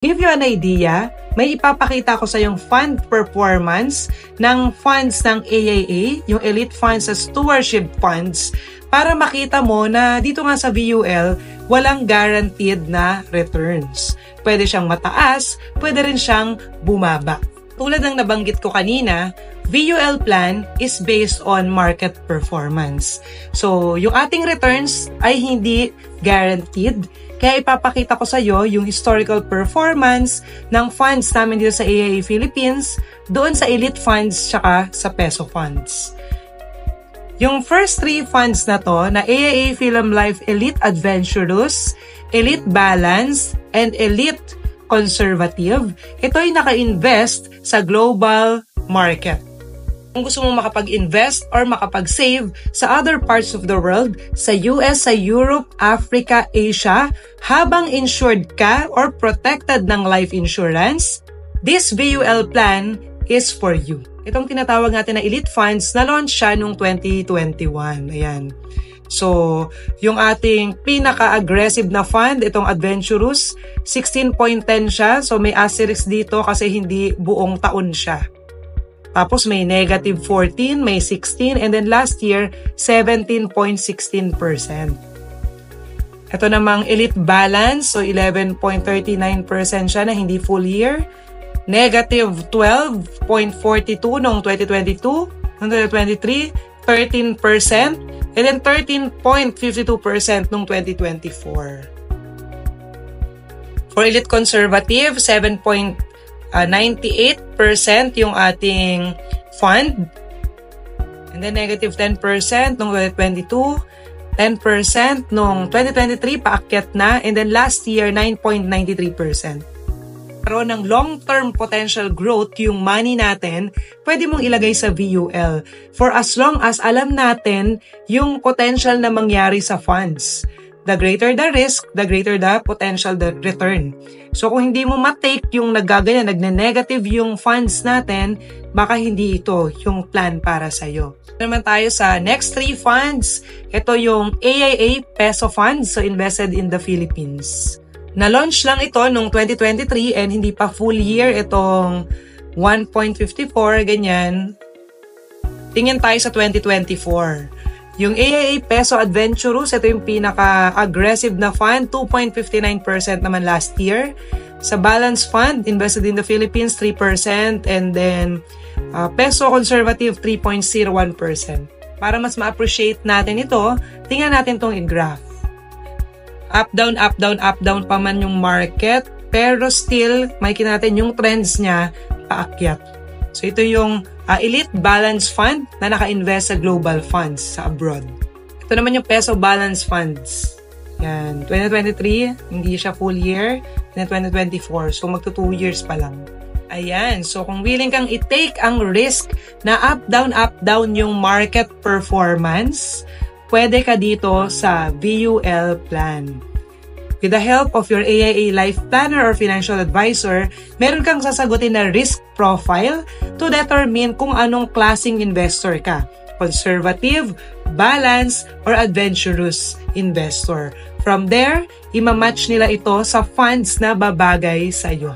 Give you an idea, may ipapakita ko sa yung fund performance ng funds ng AAA, yung Elite Funds sa Stewardship Funds, para makita mo na dito nga sa VUL, walang guaranteed na returns. Pwede siyang mataas, pwede rin siyang bumaba. Tulad ng nabanggit ko kanina, VUL plan is based on market performance. So, yung ating returns ay hindi guaranteed. Kaya ipapakita ko sa iyo yung historical performance ng funds namin dito sa AAA Philippines, doon sa Elite Funds, tsaka sa Peso Funds. Yung first three funds na to, na AAA Philem Life Elite Adventurous, Elite Balance, and Elite Conservative, ito ay naka-invest sa global market. Kung gusto mong makapag-invest or makapag-save sa other parts of the world, sa US, sa Europe, Africa, Asia, habang insured ka or protected ng life insurance, this VUL plan is for you. Itong tinatawag natin na Elite Funds, na-launch siya noong 2021. Ayan. So, yung ating pinaka-aggressive na fund, itong Adventurous, 16.10 siya. So, may asterisk dito kasi hindi buong taon siya. Tapos may negative 14, may 16, and then last year, 17.16%. Ito namang Elite Balance, so 11.39% siya na hindi full year. Negative 12.42 noong 2022, noong 2023, 13%, and then 13.52% noong 2024. For Elite Conservative, 7.98% yung ating fund. And then negative 10% noong 2022, 10% noong 2023, paakyat na. And then last year, 9.93%. Pero ng long-term potential growth, yung money natin, pwede mong ilagay sa VUL for as long as alam natin yung potential na mangyari sa funds. The greater the risk, the greater the potential the return. So kung hindi mo matake yung nagaganyan, nagne-negative yung funds natin, baka hindi ito yung plan para sa'yo. Naman tayo sa next three funds. Ito yung AAA Peso Funds, so invested in the Philippines. Na-launch lang ito noong 2023 and hindi pa full year itong 1.54, ganyan. Tingin tayo sa 2024. Yung AAA Peso Adventurous, ito yung pinaka-aggressive na fund, 2.59% naman last year. Sa Balance Fund, invested in the Philippines, 3%. And then, Peso Conservative, 3.01%. Para mas ma-appreciate natin ito, tingnan natin itong i-graph. Up, down, up, down, up, down pa man yung market. Pero still, makikita natin yung trends niya paakyat. So, ito yung Elite Balance Fund na naka-invest sa global funds sa abroad. Ito naman yung Peso Balance Funds. Yan, 2023, hindi siya full year. And 2024, so magto 2 years pa lang. Ayan, so kung willing kang i-take ang risk na up, down yung market performance, pwede ka dito sa VUL plan. With the help of your AAA Life Planner or Financial Advisor, meron kang sasagutin na risk profile to determine kung anong klaseng investor ka. Conservative, balance, or adventurous investor. From there, imamatch nila ito sa funds na babagay sa iyo.